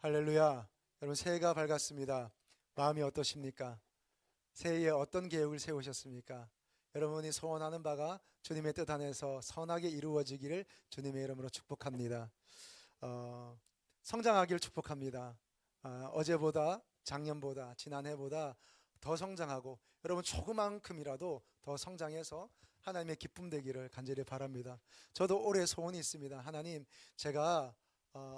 할렐루야. 여러분 새해가 밝았습니다. 마음이 어떠십니까? 새해에 어떤 계획을 세우셨습니까? 여러분이 소원하는 바가 주님의 뜻 안에서 선하게 이루어지기를 주님의 이름으로 축복합니다. 성장하기를 축복합니다. 어제보다 작년보다 지난해보다 더 성장하고 여러분 조그만큼이라도 더 성장해서 하나님의 기쁨 되기를 간절히 바랍니다. 저도 올해 소원이 있습니다. 하나님, 제가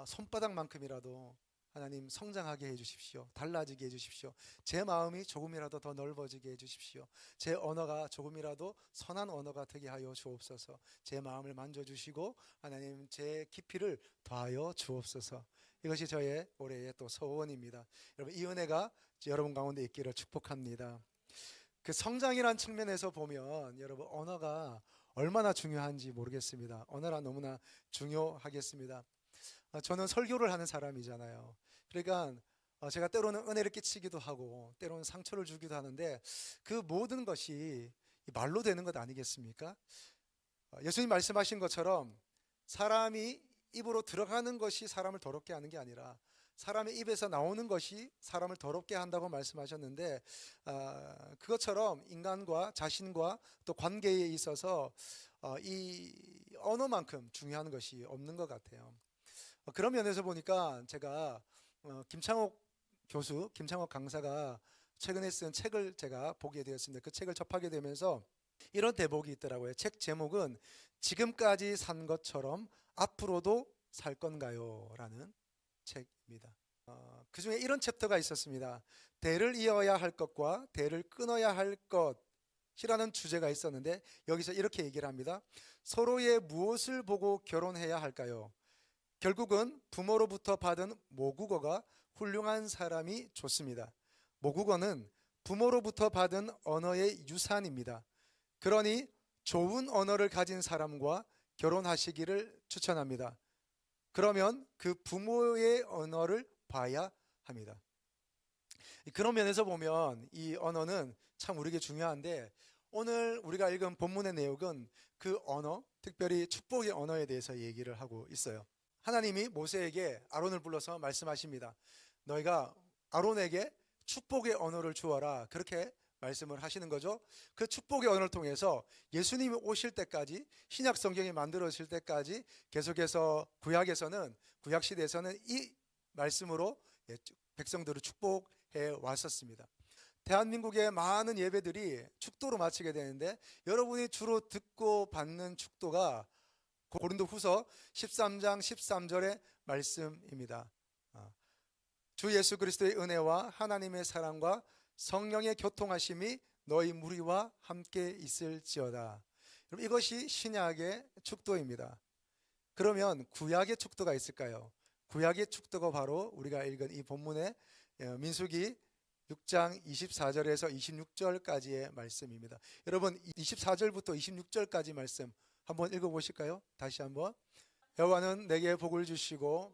손바닥만큼이라도 하나님 성장하게 해주십시오. 달라지게 해주십시오. 제 마음이 조금이라도 더 넓어지게 해주십시오. 제 언어가 조금이라도 선한 언어가 되게 하여 주옵소서. 제 마음을 만져주시고 하나님 제 깊이를 더하여 주옵소서. 이것이 저의 올해의 또 소원입니다. 여러분, 이 은혜가 여러분 가운데 있기를 축복합니다. 그 성장이란 측면에서 보면 여러분 언어가 얼마나 중요한지 모르겠습니다. 언어가 너무나 중요하겠습니다. 저는 설교를 하는 사람이잖아요. 그러니까 제가 때로는 은혜를 끼치기도 하고 때로는 상처를 주기도 하는데 그 모든 것이 말로 되는 것 아니겠습니까? 예수님 말씀하신 것처럼 사람이 입으로 들어가는 것이 사람을 더럽게 하는 게 아니라 사람의 입에서 나오는 것이 사람을 더럽게 한다고 말씀하셨는데, 그것처럼 인간과 자신과 또 관계에 있어서 이 언어만큼 중요한 것이 없는 것 같아요. 그런 면에서 보니까 제가 김창옥 교수, 김창옥 강사가 최근에 쓴 책을 제가 보게 되었습니다. 그 책을 접하게 되면서 이런 대목이 있더라고요. 책 제목은 지금까지 산 것처럼 앞으로도 살 건가요? 라는 책입니다. 그 중에 이런 챕터가 있었습니다. 대를 이어야 할 것과 대를 끊어야 할 것이라는 주제가 있었는데 여기서 이렇게 얘기를 합니다. 서로의 무엇을 보고 결혼해야 할까요? 결국은 부모로부터 받은 모국어가 훌륭한 사람이 좋습니다. 모국어는 부모로부터 받은 언어의 유산입니다. 그러니 좋은 언어를 가진 사람과 결혼하시기를 추천합니다. 그러면 그 부모의 언어를 봐야 합니다. 그런 면에서 보면 이 언어는 참 우리에게 중요한데, 오늘 우리가 읽은 본문의 내용은 그 언어, 특별히 축복의 언어에 대해서 얘기를 하고 있어요. 하나님이 모세에게 아론을 불러서 말씀하십니다. 너희가 아론에게 축복의 언어를 주어라, 그렇게 말씀을 하시는 거죠. 그 축복의 언어를 통해서 예수님이 오실 때까지, 신약 성경이 만들어질 때까지 계속해서 구약에서는, 구약 시대에서는 이 말씀으로 백성들을 축복해 왔었습니다. 대한민국의 많은 예배들이 축도로 마치게 되는데 여러분이 주로 듣고 받는 축도가 고린도후서 13장 13절의 말씀입니다. 주 예수 그리스도의 은혜와 하나님의 사랑과 성령의 교통하심이 너희 무리와 함께 있을지어다. 여러분, 이것이 신약의 축도입니다. 그러면 구약의 축도가 있을까요? 구약의 축도가 바로 우리가 읽은 이 본문의 민수기 6장 24절에서 26절까지의 말씀입니다. 여러분, 24절부터 26절까지 말씀 한번 읽어보실까요? 다시 한번. 여호와는 내게 복을 주시고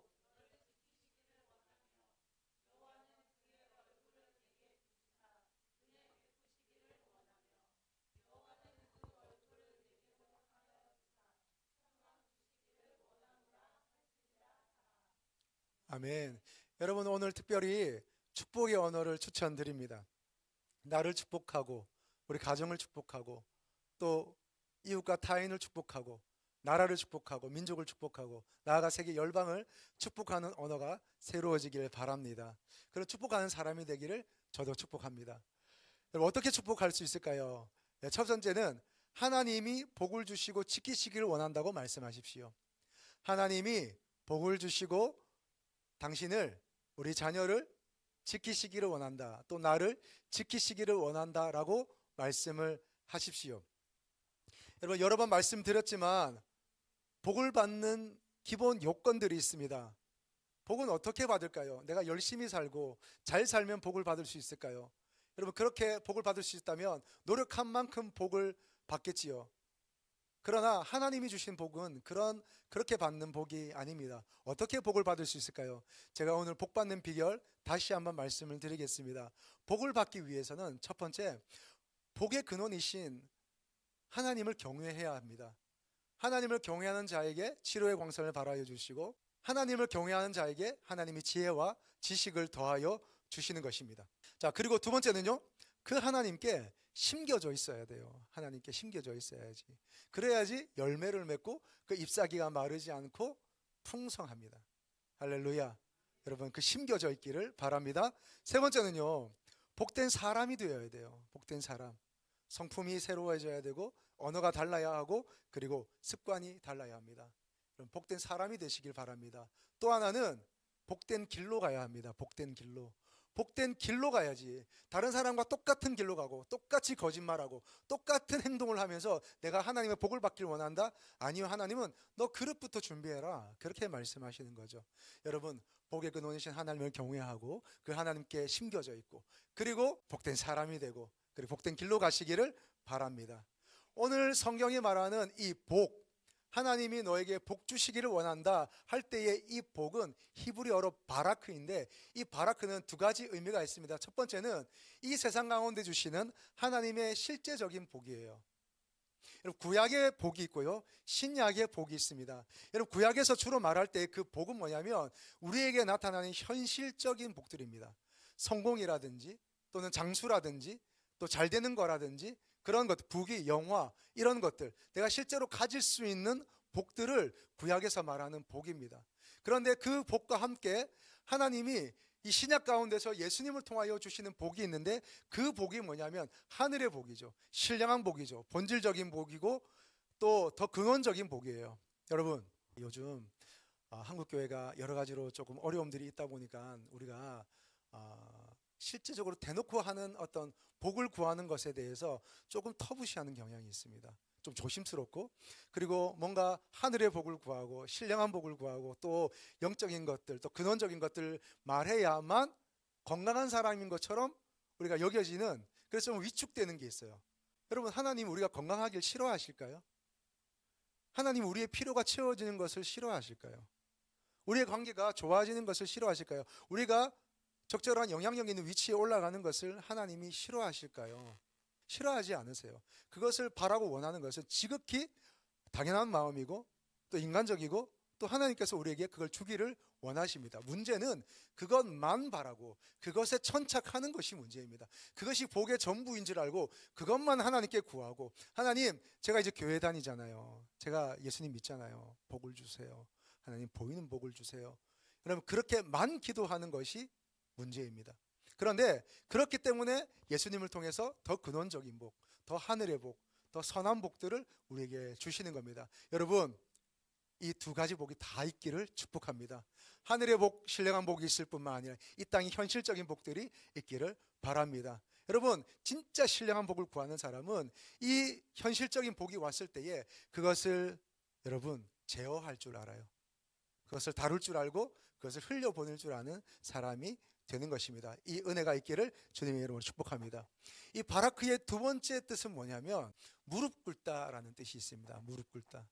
아멘. 여러분, 오늘 특별히 축복의 언어를 추천드립니다. 나를 축복하고 우리 가정을 축복하고 또 이웃과 타인을 축복하고 나라를 축복하고 민족을 축복하고 나아가 세계 열방을 축복하는 언어가 새로워지길 바랍니다. 그런 축복하는 사람이 되기를 저도 축복합니다. 여러분, 어떻게 축복할 수 있을까요? 첫 번째는 하나님이 복을 주시고 지키시기를 원한다고 말씀하십시오. 하나님이 복을 주시고 당신을, 우리 자녀를 지키시기를 원한다, 또 나를 지키시기를 원한다라고 말씀을 하십시오. 여러분, 여러 번 말씀드렸지만 복을 받는 기본 요건들이 있습니다. 복은 어떻게 받을까요? 내가 열심히 살고 잘 살면 복을 받을 수 있을까요? 여러분, 그렇게 복을 받을 수 있다면 노력한 만큼 복을 받겠지요. 그러나 하나님이 주신 복은 그렇게 받는 복이 아닙니다. 어떻게 복을 받을 수 있을까요? 제가 오늘 복 받는 비결 다시 한번 말씀을 드리겠습니다. 복을 받기 위해서는 첫 번째, 복의 근원이신 하나님을 경외해야 합니다. 하나님을 경외하는 자에게 치료의 광선을 발하여 주시고 하나님을 경외하는 자에게 하나님이 지혜와 지식을 더하여 주시는 것입니다. 자, 그리고 두 번째는요, 그 하나님께 심겨져 있어야 돼요. 하나님께 심겨져 있어야지. 그래야지 열매를 맺고 그 잎사귀가 마르지 않고 풍성합니다. 할렐루야. 여러분, 그 심겨져 있기를 바랍니다. 세 번째는요, 복된 사람이 되어야 돼요. 복된 사람. 성품이 새로워져야 되고, 언어가 달라야 하고, 그리고 습관이 달라야 합니다. 그럼 복된 사람이 되시길 바랍니다. 또 하나는 복된 길로 가야 합니다. 복된 길로. 복된 길로 가야지. 다른 사람과 똑같은 길로 가고 똑같이 거짓말하고 똑같은 행동을 하면서 내가 하나님의 복을 받길 원한다? 아니요, 하나님은 너 그릇부터 준비해라, 그렇게 말씀하시는 거죠. 여러분, 복의 근원이신 하나님을 경외하고 그 하나님께 심겨져 있고, 그리고 복된 사람이 되고, 그리고 복된 길로 가시기를 바랍니다. 오늘 성경이 말하는 이 복, 하나님이 너에게 복 주시기를 원한다 할 때의 이 복은 히브리어로 바라크인데, 이 바라크는 두 가지 의미가 있습니다. 첫 번째는 이 세상 가운데 주시는 하나님의 실제적인 복이에요. 여러분, 구약의 복이 있고요, 신약의 복이 있습니다. 여러분, 구약에서 주로 말할 때 그 복은 뭐냐면 우리에게 나타나는 현실적인 복들입니다. 성공이라든지 또는 장수라든지 또 잘 되는 거라든지 그런 것, 부귀, 영화, 이런 것들, 내가 실제로 가질 수 있는 복들을 구약에서 말하는 복입니다. 그런데 그 복과 함께 하나님이 이 신약 가운데서 예수님을 통하여 주시는 복이 있는데, 그 복이 뭐냐면 하늘의 복이죠. 신령한 복이죠. 본질적인 복이고 또 더 근원적인 복이에요. 여러분, 요즘 한국교회가 여러 가지로 조금 어려움들이 있다 보니까 우리가 실제적으로 대놓고 하는 어떤 복을 구하는 것에 대해서 조금 터부시하는 경향이 있습니다. 좀 조심스럽고, 그리고 뭔가 하늘의 복을 구하고 신령한 복을 구하고 또 영적인 것들, 또 근원적인 것들 말해야만 건강한 사람인 것처럼 우리가 여겨지는, 그래서 좀 위축되는 게 있어요. 여러분, 하나님 우리가 건강하길 싫어하실까요? 하나님 우리의 필요가 채워지는 것을 싫어하실까요? 우리의 관계가 좋아지는 것을 싫어하실까요? 우리가 적절한 영향력 있는 위치에 올라가는 것을 하나님이 싫어하실까요? 싫어하지 않으세요. 그것을 바라고 원하는 것은 지극히 당연한 마음이고 또 인간적이고 또 하나님께서 우리에게 그걸 주기를 원하십니다. 문제는 그것만 바라고 그것에 천착하는 것이 문제입니다. 그것이 복의 전부인 줄 알고 그것만 하나님께 구하고, 하나님, 제가 이제 교회 다니잖아요. 제가 예수님 믿잖아요. 복을 주세요. 하나님, 보이는 복을 주세요. 여러분, 그렇게만 기도하는 것이 문제입니다. 그런데 그렇기 때문에 예수님을 통해서 더 근원적인 복, 더 하늘의 복, 더 선한 복들을 우리에게 주시는 겁니다. 여러분, 이 두 가지 복이 다 있기를 축복합니다. 하늘의 복, 신령한 복이 있을 뿐만 아니라 이 땅의 현실적인 복들이 있기를 바랍니다. 여러분, 진짜 신령한 복을 구하는 사람은 이 현실적인 복이 왔을 때에 그것을 여러분 제어할 줄 알아요. 그것을 다룰 줄 알고 그것을 흘려보낼 줄 아는 사람이 되는 것입니다. 이 은혜가 있기를 주님의 이름으로 축복합니다. 이 바라크의 두 번째 뜻은 뭐냐면 무릎 꿇다라는 뜻이 있습니다. 무릎 꿇다.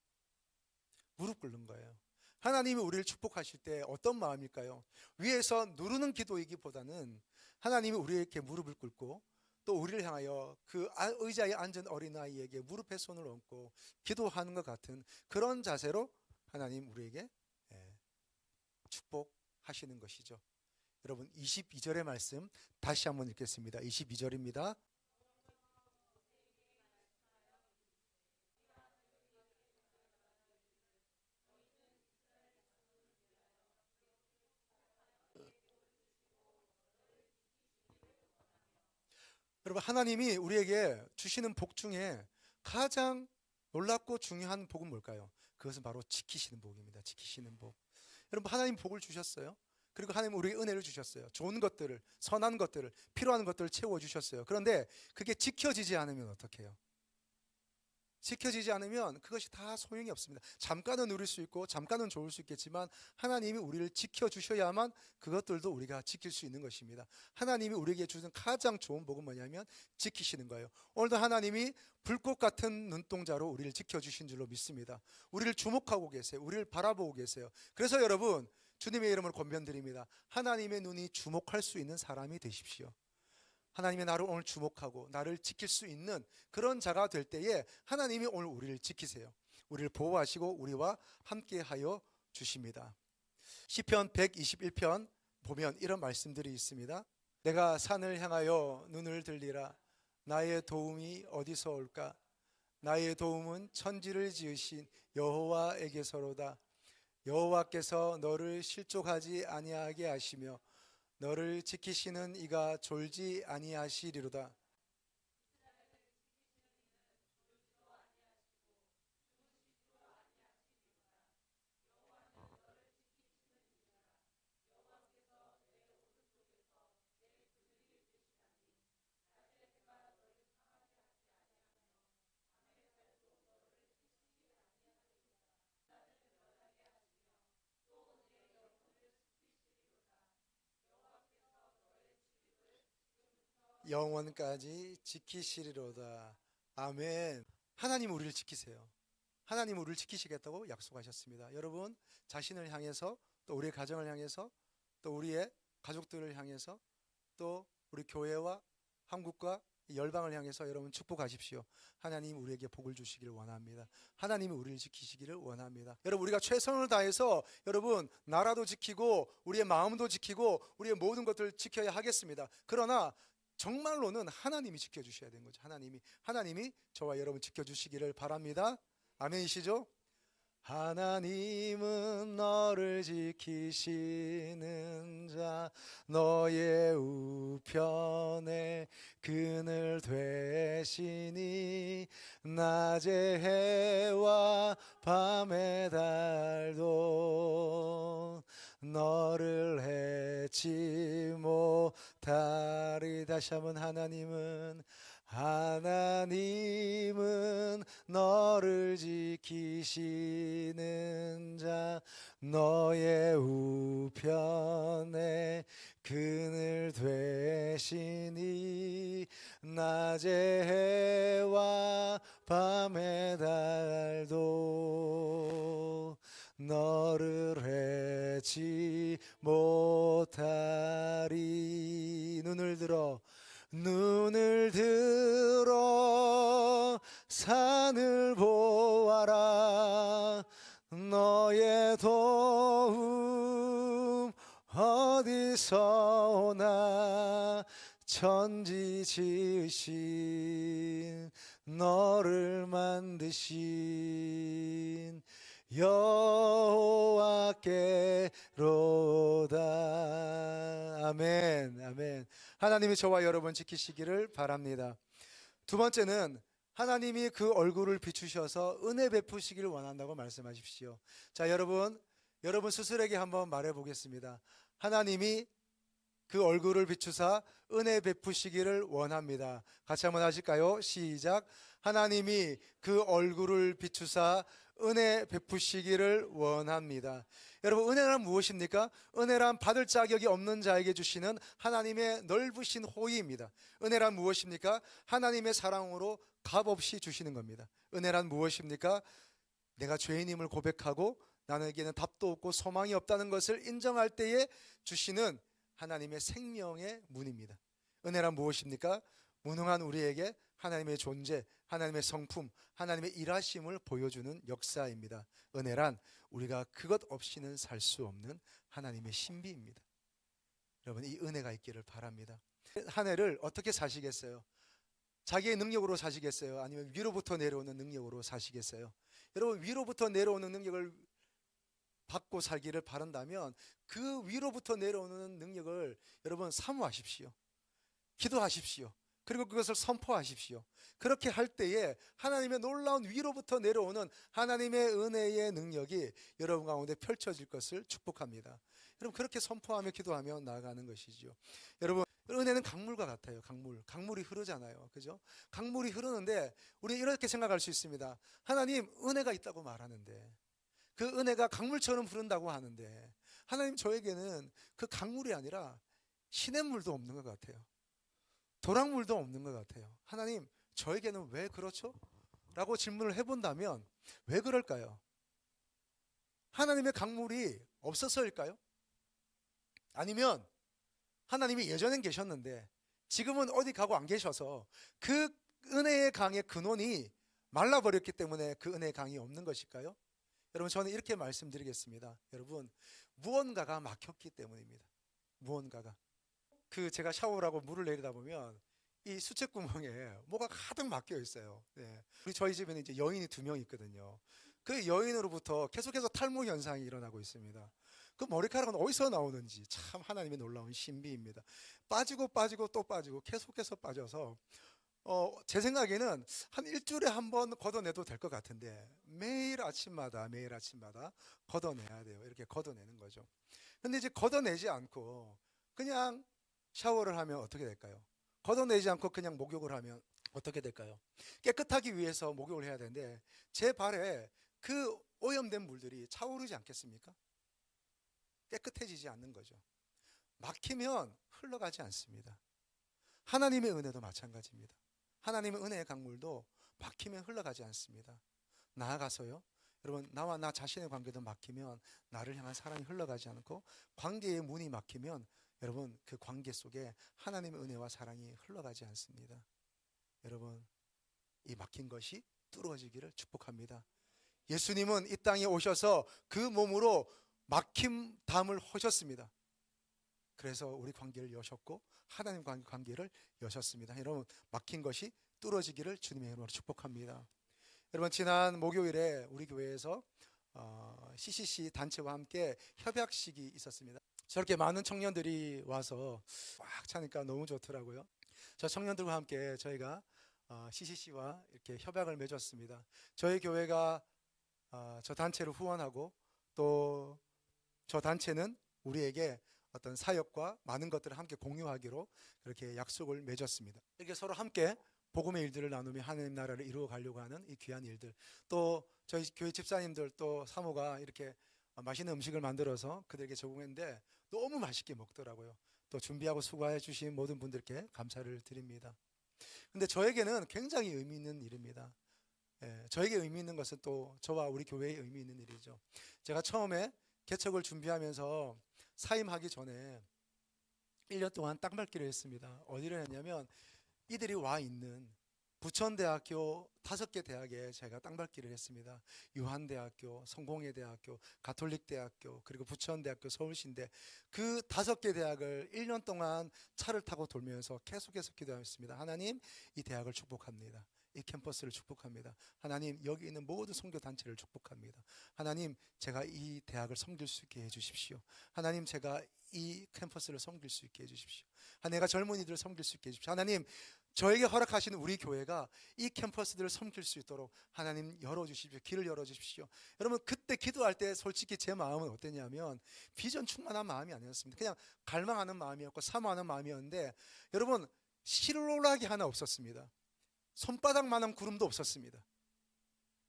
무릎 꿇는 거예요. 하나님이 우리를 축복하실 때 어떤 마음일까요? 위에서 누르는 기도이기보다는 하나님이 우리에게 무릎을 꿇고 또 우리를 향하여 그 의자에 앉은 어린아이에게 무릎에 손을 얹고 기도하는 것 같은 그런 자세로 하나님 우리에게 축복하시는 것이죠. 여러분, 22절의 말씀 다시 한번 읽겠습니다. 22절입니다. 여러분, 하나님이 우리에게 주시는 복 중에 가장 놀랍고 중요한 복은 뭘까요? 그것은 바로 지키시는 복입니다. 지키시는 복. 여러분, 하나님 복을 주셨어요. 그리고 하나님 우리에게 은혜를 주셨어요. 좋은 것들을, 선한 것들을, 필요한 것들을 채워주셨어요. 그런데 그게 지켜지지 않으면 어떻게 해요? 지켜지지 않으면 그것이 다 소용이 없습니다. 잠깐은 누릴 수 있고 잠깐은 좋을 수 있겠지만 하나님이 우리를 지켜주셔야만 그것들도 우리가 지킬 수 있는 것입니다. 하나님이 우리에게 주는 가장 좋은 복은 뭐냐면 지키시는 거예요. 오늘도 하나님이 불꽃 같은 눈동자로 우리를 지켜주신 줄로 믿습니다. 우리를 주목하고 계세요. 우리를 바라보고 계세요. 그래서 여러분, 주님의 이름으로 권면드립니다. 하나님의 눈이 주목할 수 있는 사람이 되십시오. 하나님이 나를 오늘 주목하고 나를 지킬 수 있는 그런 자가 될 때에 하나님이 오늘 우리를 지키세요. 우리를 보호하시고 우리와 함께하여 주십니다. 시편 121편 보면 이런 말씀들이 있습니다. 내가 산을 향하여 눈을 들리라. 나의 도움이 어디서 올까? 나의 도움은 천지를 지으신 여호와에게서로다. 여호와께서 너를 실족하지 아니하게 하시며 너를 지키시는 이가 졸지 아니하시리로다. 영원까지 지키시리로다. 아멘. 하나님 우리를 지키세요. 하나님 우리를 지키시겠다고 약속하셨습니다. 여러분 자신을 향해서 또 우리의 가정을 향해서 또 우리의 가족들을 향해서 또 우리 교회와 한국과 열방을 향해서 여러분 축복하십시오. 하나님 우리에게 복을 주시기를 원합니다. 하나님이 우리를 지키시기를 원합니다. 여러분 우리가 최선을 다해서 여러분 나라도 지키고 우리의 마음도 지키고 우리의 모든 것들을 지켜야 하겠습니다. 그러나 정말로는 하나님이 지켜주셔야 되는 거죠. 하나님이 저와 여러분 지켜주시기를 바랍니다. 아멘이시죠? 하나님은 너를 지키시는 자 너의 우편에 그늘 되시니 낮의 해와 밤의 달도 너를 해치 못하리. 다시 한번 하나님은 너를 지키시는 자 너의 우편에 그늘 되시니 낮의 해와 밤의 달도 너를 해치 못하리. 눈을 들어 산을 보아라. 너의 도움 어디서 오나. 천지 지으신 너를 만드신 여호와께로다. 아멘. 아멘. 하나님이 저와 여러분 지키시기를 바랍니다. 두 번째는 하나님이 그 얼굴을 비추셔서 은혜 베푸시기를 원한다고 말씀하십시오. 자, 여러분 스스로에게 한번 말해 보겠습니다. 하나님이 그 얼굴을 비추사 은혜 베푸시기를 원합니다. 같이 한번 하실까요? 시작. 하나님이 그 얼굴을 비추사 은혜 베푸시기를 원합니다. 여러분 은혜란 무엇입니까? 은혜란 받을 자격이 없는 자에게 주시는 하나님의 넓으신 호의입니다. 은혜란 무엇입니까? 하나님의 사랑으로 값없이 주시는 겁니다. 은혜란 무엇입니까? 내가 죄인임을 고백하고 나에게는 답도 없고 소망이 없다는 것을 인정할 때에 주시는 하나님의 생명의 문입니다. 은혜란 무엇입니까? 무능한 우리에게 하나님의 존재, 하나님의 성품, 하나님의 일하심을 보여주는 역사입니다. 은혜란 우리가 그것 없이는 살 수 없는 하나님의 신비입니다. 여러분 이 은혜가 있기를 바랍니다. 한 해를 어떻게 사시겠어요? 자기의 능력으로 사시겠어요? 아니면 위로부터 내려오는 능력으로 사시겠어요? 여러분 위로부터 내려오는 능력을 받고 살기를 바란다면 그 위로부터 내려오는 능력을 여러분 사모하십시오. 기도하십시오. 그리고 그것을 선포하십시오. 그렇게 할 때에 하나님의 놀라운 위로부터 내려오는 하나님의 은혜의 능력이 여러분 가운데 펼쳐질 것을 축복합니다. 여러분 그렇게 선포하며 기도하며 나아가는 것이죠. 여러분 은혜는 강물과 같아요. 강물이 흐르잖아요. 그죠? 강물이 흐르는데 우리 이렇게 생각할 수 있습니다. 하나님 은혜가 있다고 말하는데 그 은혜가 강물처럼 흐른다고 하는데 하나님 저에게는 그 강물이 아니라 시냇물도 없는 것 같아요. 도랑물도 없는 것 같아요. 하나님 저에게는 왜 그렇죠? 라고 질문을 해본다면 왜 그럴까요? 하나님의 강물이 없어서일까요? 아니면 하나님이 예전엔 계셨는데 지금은 어디 가고 안 계셔서 그 은혜의 강의 근원이 말라버렸기 때문에 그 은혜의 강이 없는 것일까요? 여러분 저는 이렇게 말씀드리겠습니다. 여러분 무언가가 막혔기 때문입니다. 무언가가. 제가 샤워를 하고 물을 내리다 보면 이 수채구멍에 뭐가 가득 막혀 있어요. 네. 저희 집에는 이제 여인이 2명 있거든요. 그 여인으로부터 계속해서 탈모 현상이 일어나고 있습니다. 그 머리카락은 어디서 나오는지 참 하나님의 놀라운 신비입니다. 빠지고 빠지고 또 빠지고 계속해서 빠져서 제 생각에는 한 일주일에 한 번 걷어내도 될 것 같은데 매일 아침마다 걷어내야 돼요. 이렇게 걷어내는 거죠. 근데 이제 걷어내지 않고 그냥 샤워를 하면 어떻게 될까요? 걷어내지 않고 그냥 목욕을 하면 어떻게 될까요? 깨끗하기 위해서 목욕을 해야 되는데 제 발에 그 오염된 물들이 차오르지 않겠습니까? 깨끗해지지 않는 거죠. 막히면 흘러가지 않습니다. 하나님의 은혜도 마찬가지입니다. 하나님의 은혜의 강물도 막히면 흘러가지 않습니다. 나아가서요, 여러분, 나와 나 자신의 관계도 막히면 나를 향한 사랑이 흘러가지 않고, 관계의 문이 막히면 여러분 그 관계 속에 하나님의 은혜와 사랑이 흘러가지 않습니다. 여러분, 이 막힌 것이 뚫어지기를 축복합니다. 예수님은 이 땅에 오셔서 그 몸으로 막힘 담을 하셨습니다. 그래서 우리 관계를 여셨고 하나님 관계를 여셨습니다. 여러분, 막힌 것이 뚫어지기를 주님의 이름으로 축복합니다. 여러분, 지난 목요일에 우리 교회에서 CCC 단체와 함께 협약식이 있었습니다. 저렇게 많은 청년들이 와서 꽉 차니까 너무 좋더라고요. 저 청년들과 함께 저희가 CCC와 이렇게 협약을 맺었습니다. 저희 교회가 저 단체를 후원하고 또 저 단체는 우리에게 어떤 사역과 많은 것들을 함께 공유하기로 그렇게 약속을 맺었습니다. 이렇게 서로 함께 복음의 일들을 나누며 하나님 나라를 이루어 가려고 하는 이 귀한 일들, 또 저희 교회 집사님들 또 사모가 이렇게 맛있는 음식을 만들어서 그들에게 제공했는데 너무 맛있게 먹더라고요. 또 준비하고 수고해 주신 모든 분들께 감사를 드립니다. 근데 저에게는 굉장히 의미 있는 일입니다. 저에게 의미 있는 것은 또 저와 우리 교회에 의미 있는 일이죠. 제가 처음에 개척을 준비하면서 사임하기 전에 1년 동안 땅밟기를 했습니다. 어디를 했냐면 이들이 와 있는 부천대학교 5개 대학에 제가 땅밟기를 했습니다. 유한대학교, 성공회대학교, 가톨릭대학교, 그리고 부천대학교, 서울신대, 그 5개 대학을 1년 동안 차를 타고 돌면서 계속해서 기도했습니다. 하나님, 이 대학을 축복합니다. 이 캠퍼스를 축복합니다. 하나님, 여기 있는 모든 선교단체를 축복합니다. 하나님, 제가 이 대학을 섬길 수 있게 해주십시오. 하나님, 제가 이 캠퍼스를 섬길 수 있게 해주십시오. 내가 젊은이들을 섬길 수 있게 해주십시오. 하나님, 저에게 허락하시는 우리 교회가 이 캠퍼스들을 섬길 수 있도록 하나님 열어주십시오. 길을 열어주십시오. 여러분, 그때 기도할 때 솔직히 제 마음은 어땠냐면 비전 충만한 마음이 아니었습니다. 그냥 갈망하는 마음이었고 사모하는 마음이었는데 여러분, 실오라기 하나 없었습니다. 손바닥만한 구름도 없었습니다.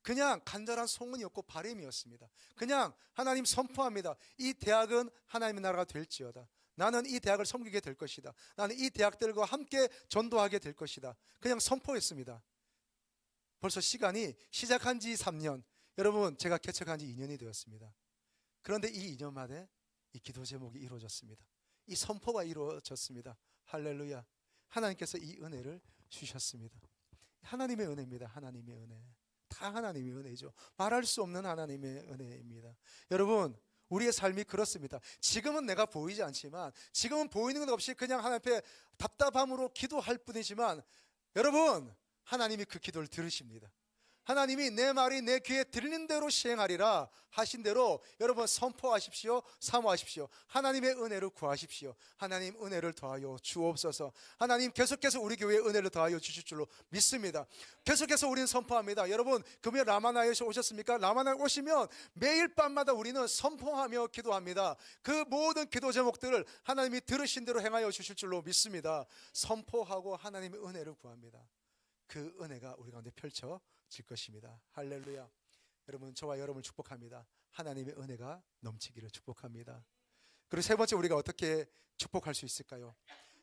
그냥 간절한 소원이었고 바람이었습니다. 그냥 하나님 선포합니다. 이 대학은 하나님의 나라가 될지어다. 나는 이 대학을 섬기게 될 것이다. 나는 이 대학들과 함께 전도하게 될 것이다. 그냥 선포했습니다. 벌써 시간이 시작한 지 3년, 여러분, 제가 개척한 지 2년이 되었습니다. 그런데 이 2년 만에 이 기도 제목이 이루어졌습니다. 이 선포가 이루어졌습니다. 할렐루야. 하나님께서 이 은혜를 주셨습니다. 하나님의 은혜입니다. 하나님의 은혜. 다 하나님의 은혜죠. 말할 수 없는 하나님의 은혜입니다. 여러분, 우리의 삶이 그렇습니다. 지금은 내가 보이지 않지만, 지금은 보이는 것 없이 그냥 하나님 앞에 답답함으로 기도할 뿐이지만, 여러분, 하나님이 그 기도를 들으십니다. 하나님이 내 말이 내 귀에 들리는 대로 시행하리라 하신 대로 여러분 선포하십시오. 사모하십시오. 하나님의 은혜를 구하십시오. 하나님 은혜를 더하여 주옵소서. 하나님 계속해서 우리 교회에 은혜를 더하여 주실 줄로 믿습니다. 계속해서 우리는 선포합니다. 여러분, 금요일 라마나에 오셨습니까? 라마나에 오시면 매일 밤마다 우리는 선포하며 기도합니다. 그 모든 기도 제목들을 하나님이 들으신 대로 행하여 주실 줄로 믿습니다. 선포하고 하나님의 은혜를 구합니다. 그 은혜가 우리 가운데 펼쳐질 것입니다. 할렐루야. 여러분, 저와 여러분을 축복합니다. 하나님의 은혜가 넘치기를 축복합니다. 그리고 세 번째, 우리가 어떻게 축복할 수 있을까요?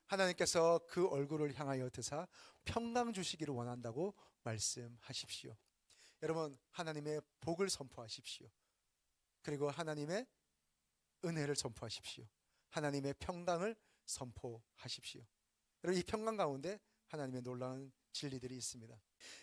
하나님께서 그 얼굴을 향하여 드사 평강 주시기를 원한다고 말씀하십시오. 여러분, 하나님의 복을 선포하십시오. 그리고 하나님의 은혜를 선포하십시오. 하나님의 평강을 선포하십시오. 여러분, 이 평강 가운데 하나님의 놀라운 진리들이 있습니다.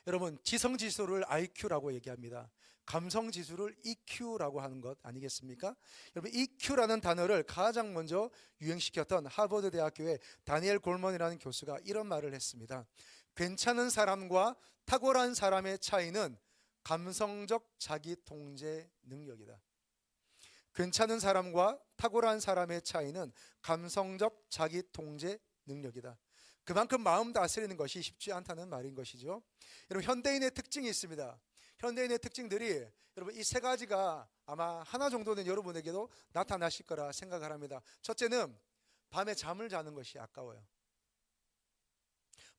여러분, 지성지수를 IQ라고 얘기합니다. 감성지수를 EQ라고 하는 것 아니겠습니까? 여러분, EQ라는 단어를 가장 먼저 유행시켰던 하버드 대학교의 다니엘 골먼이라는 교수가 이런 말을 했습니다. 괜찮은 사람과 탁월한 사람의 차이는 감성적 자기 통제 능력이다. 괜찮은 사람과 탁월한 사람의 차이는 감성적 자기 통제 능력이다. 그만큼 마음 다스리는 것이 쉽지 않다는 말인 것이죠. 여러분, 현대인의 특징이 있습니다. 현대인의 특징들이 여러분 이 세 가지가 아마 하나 정도는 여러분에게도 나타나실 거라 생각을 합니다. 첫째는 밤에 잠을 자는 것이 아까워요.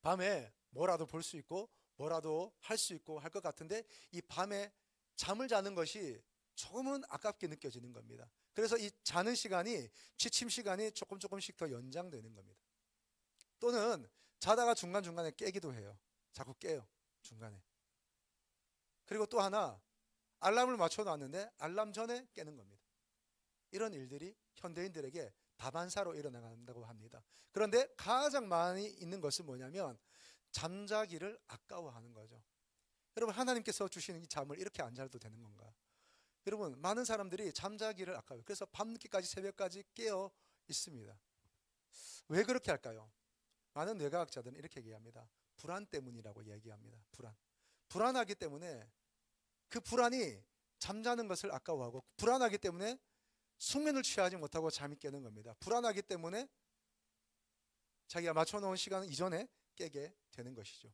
밤에 뭐라도 볼 수 있고 뭐라도 할 수 있고 할 것 같은데 이 밤에 잠을 자는 것이 조금은 아깝게 느껴지는 겁니다. 그래서 이 자는 시간이, 취침 시간이 조금씩 더 연장되는 겁니다. 또는 자다가 중간중간에 깨기도 해요. 자꾸 깨요, 중간에. 그리고 또 하나, 알람을 맞춰놨는데 알람 전에 깨는 겁니다. 이런 일들이 현대인들에게 다반사로 일어나간다고 합니다. 그런데 가장 많이 있는 것은 뭐냐면 잠자기를 아까워하는 거죠. 여러분, 하나님께서 주시는 이 잠을 이렇게 안 자도 되는 건가? 여러분, 많은 사람들이 잠자기를 아까워요. 그래서 밤늦게까지, 새벽까지 깨어 있습니다. 왜 그렇게 할까요? 많은 뇌과학자들은 이렇게 얘기합니다. 불안 때문이라고 얘기합니다. 불안하기 때문에, 그 불안이 잠자는 것을 아까워하고, 불안하기 때문에 숙면을 취하지 못하고 잠이 깨는 겁니다. 불안하기 때문에 자기가 맞춰놓은 시간 이전에 깨게 되는 것이죠.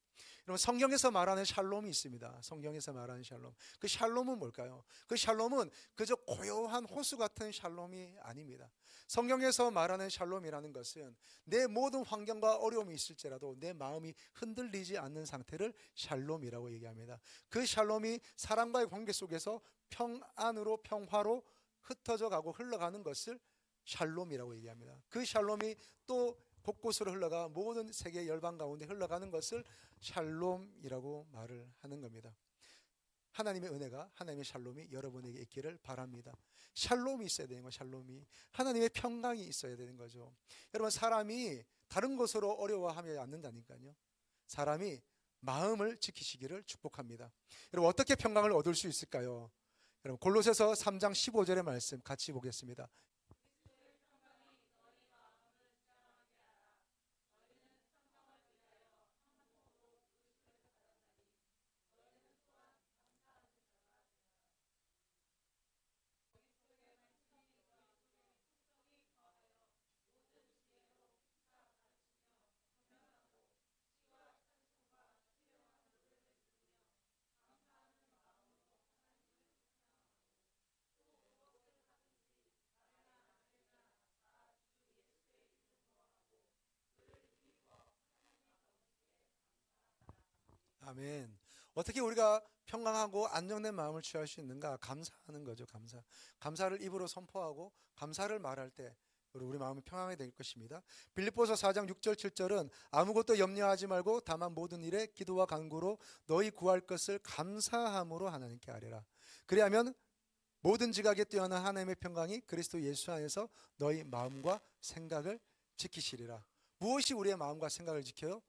여러분, 성경에서 말하는 샬롬이 있습니다. 성경에서 말하는 샬롬. 그 샬롬은 뭘까요? 그 샬롬은 그저 고요한 호수 같은 샬롬이 아닙니다. 성경에서 말하는 샬롬이라는 것은 내 모든 환경과 어려움이 있을지라도 내 마음이 흔들리지 않는 상태를 샬롬이라고 얘기합니다. 그 샬롬이 사람과의 관계 속에서 평안으로, 평화로 흩어져 가고 흘러가는 것을 샬롬이라고 얘기합니다. 그 샬롬이 또 곳곳으로 흘러가 모든 세계 열방 가운데 흘러가는 것을 샬롬이라고 말을 하는 겁니다. 하나님의 은혜가, 하나님의 샬롬이 여러분에게 있기를 바랍니다. 샬롬이 있어야 되는 거예요. 샬롬이. 하나님의 평강이 있어야 되는 거죠. 여러분, 사람이 다른 것으로 어려워하면 안 된다니까요. 사람이 마음을 지키시기를 축복합니다. 여러분, 어떻게 평강을 얻을 수 있을까요? 여러분, 골로새서 3장 15절의 말씀 같이 보겠습니다. 아멘. 어떻게 우리가 평강하고 안정된 마음을 취할 수 있는가? 감사하는 거죠. 감사를 입으로 선포하고 감사를 말할 때 우리 마음이 평안하게 될 것입니다. 빌립보서 4장 6절 7절은 아무것도 염려하지 말고 다만 모든 일에 기도와 간구로 너희 구할 것을 감사함으로 하나님께 아뢰라. 그리하면 모든 지각에 뛰어난 하나님의 평강이 그리스도 예수 안에서 너희 마음과 생각을 지키시리라. 무엇이 우리의 마음과 생각을 지켜요?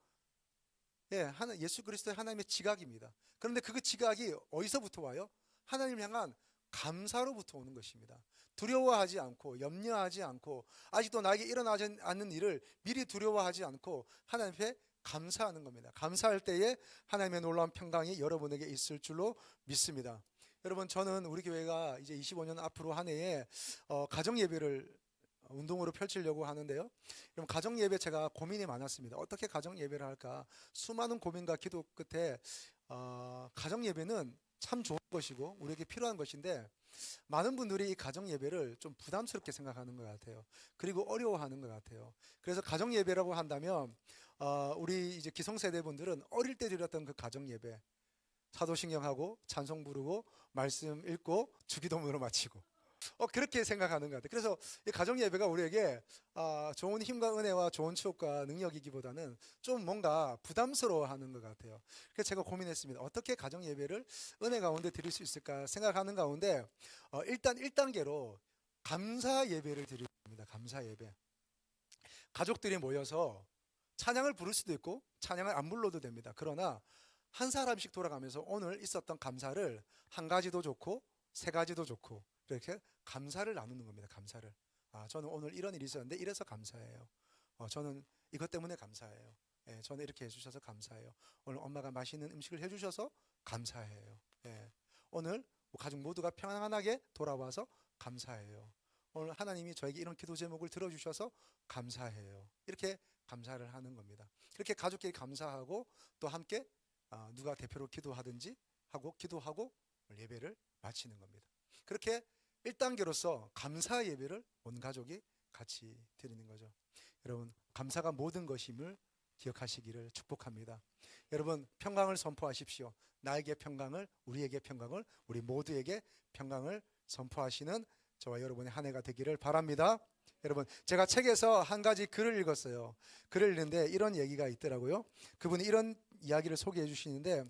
예, 예수 그리스도의 하나님의 지각입니다. 그런데 그 지각이 어디서부터 와요? 하나님을 향한 감사로부터 오는 것입니다. 두려워하지 않고 염려하지 않고 아직도 나에게 일어나지 않는 일을 미리 두려워하지 않고 하나님 앞에 감사하는 겁니다. 감사할 때에 하나님의 놀라운 평강이 여러분에게 있을 줄로 믿습니다. 여러분, 저는 우리 교회가 이제 25년 앞으로 한 해에 가정 예배를 운동으로 펼치려고 하는데요. 그럼 가정 예배 제가 고민이 많았습니다. 어떻게 가정 예배를 할까? 수많은 고민과 기도 끝에 가정 예배는 참 좋은 것이고 우리에게 필요한 것인데 많은 분들이 이 가정 예배를 좀 부담스럽게 생각하는 것 같아요. 그리고 어려워하는 것 같아요. 그래서 가정 예배라고 한다면 우리 이제 기성세대 분들은 어릴 때 드렸던 그 가정 예배, 사도신경하고 찬송 부르고 말씀 읽고 주기도문으로 마치고 그렇게 생각하는 것 같아요. 그래서 이 가정 예배가 우리에게 좋은 힘과 은혜와 좋은 추억과 능력이기보다는 좀 뭔가 부담스러워하는 것 같아요. 그래서 제가 고민했습니다. 어떻게 가정 예배를 은혜 가운데 드릴 수 있을까 생각하는 가운데 일단 1단계로 감사 예배를 드립니다. 감사 예배. 가족들이 모여서 찬양을 부를 수도 있고 찬양을 안 불러도 됩니다. 그러나 한 사람씩 돌아가면서 오늘 있었던 감사를 한 가지도 좋고 세 가지도 좋고 이렇게 감사를 나누는 겁니다. 감사를. 저는 오늘 이런 일이 있었는데 이래서 감사해요. 저는 이것 때문에 감사해요. 예, 저는 이렇게 해주셔서 감사해요. 오늘 엄마가 맛있는 음식을 해주셔서 감사해요. 예, 오늘 가족 모두가 평안하게 돌아와서 감사해요. 오늘 하나님이 저에게 이런 기도 제목을 들어주셔서 감사해요. 이렇게 감사를 하는 겁니다. 그렇게 가족끼리 감사하고 또 함께 누가 대표로 기도하든지 하고 기도하고 예배를 마치는 겁니다. 그렇게 1단계로서 감사 예배를 온 가족이 같이 드리는 거죠. 여러분, 감사가 모든 것임을 기억하시기를 축복합니다. 여러분, 평강을 선포하십시오. 나에게 평강을, 우리에게 평강을, 우리 모두에게 평강을 선포하시는 저와 여러분의 한 해가 되기를 바랍니다. 여러분, 제가 책에서 한 가지 글을 읽었어요. 글을 읽는데 이런 얘기가 있더라고요. 그분이 이런 이야기를 소개해 주시는데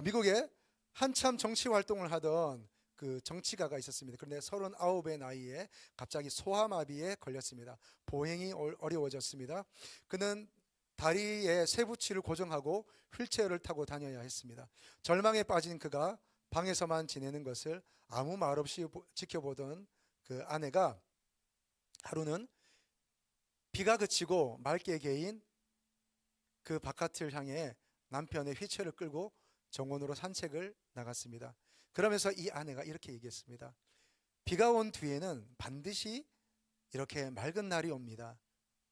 미국에 한참 정치 활동을 하던 그 정치가가 있었습니다. 그런데 39의 나이에 갑자기 소아마비에 걸렸습니다. 보행이 어려워졌습니다. 그는 다리에 쇠붙이를 고정하고 휠체어를 타고 다녀야 했습니다. 절망에 빠진 그가 방에서만 지내는 것을 아무 말 없이 지켜보던 그 아내가 하루는 비가 그치고 맑게 개인 그 바깥을 향해 남편의 휠체어를 끌고 정원으로 산책을 나갔습니다. 그러면서 이 아내가 이렇게 얘기했습니다. 비가 온 뒤에는 반드시 이렇게 맑은 날이 옵니다.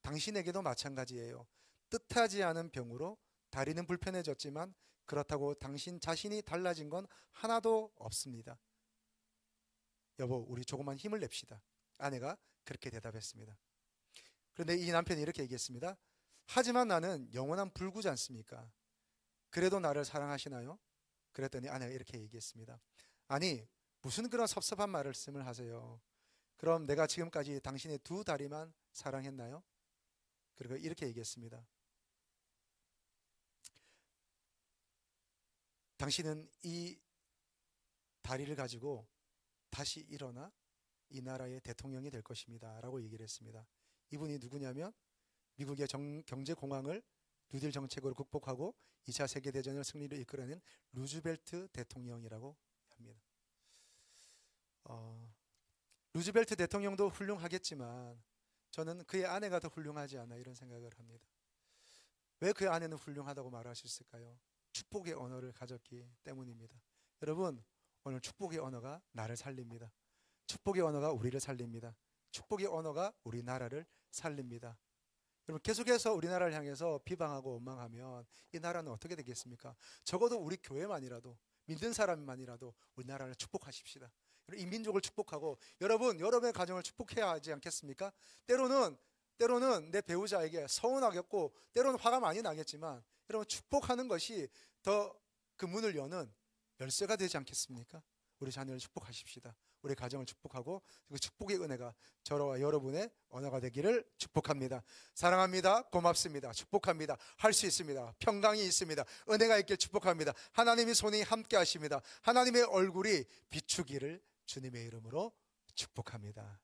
당신에게도 마찬가지예요. 뜻하지 않은 병으로 다리는 불편해졌지만 그렇다고 당신 자신이 달라진 건 하나도 없습니다. 여보, 우리 조금만 힘을 냅시다. 아내가 그렇게 대답했습니다. 그런데 이 남편이 이렇게 얘기했습니다. 하지만 나는 영원한 불구지 않습니까? 그래도 나를 사랑하시나요? 그랬더니 아내가 이렇게 얘기했습니다. 아니, 무슨 그런 섭섭한 말씀을 하세요? 그럼 내가 지금까지 당신의 두 다리만 사랑했나요? 그리고 이렇게 얘기했습니다. 당신은 이 다리를 가지고 다시 일어나 이 나라의 대통령이 될 것입니다 라고 얘기를 했습니다. 이분이 누구냐면 미국의 경제 공황을 뉴딜 정책으로 극복하고 2차 세계대전을 승리로 이끌어낸 루즈벨트 대통령이라고 합니다. 루즈벨트 대통령도 훌륭하겠지만 저는 그의 아내가 더 훌륭하지 않나 이런 생각을 합니다. 왜 그의 아내는 훌륭하다고 말할 수 있을까요? 축복의 언어를 가졌기 때문입니다. 여러분, 오늘 축복의 언어가 나를 살립니다. 축복의 언어가 우리를 살립니다. 축복의 언어가 우리나라를 살립니다. 여러분, 계속해서 우리나라를 향해서 비방하고 원망하면 이 나라는 어떻게 되겠습니까? 적어도 우리 교회만이라도, 믿는 사람만이라도 우리나라를 축복하십시다. 이 민족을 축복하고 여러분의 가정을 축복해야 하지 않겠습니까? 때로는 내 배우자에게 서운하겠고 때로는 화가 많이 나겠지만 여러분, 축복하는 것이 더 그 문을 여는 열쇠가 되지 않겠습니까? 우리 자녀를 축복하십시다. 우리 가정을 축복하고 그 축복의 은혜가 저와 여러분의 언어가 되기를 축복합니다. 사랑합니다. 고맙습니다. 축복합니다. 할 수 있습니다. 평강이 있습니다. 은혜가 있길 축복합니다. 하나님의 손이 함께 하십니다. 하나님의 얼굴이 비추기를 주님의 이름으로 축복합니다.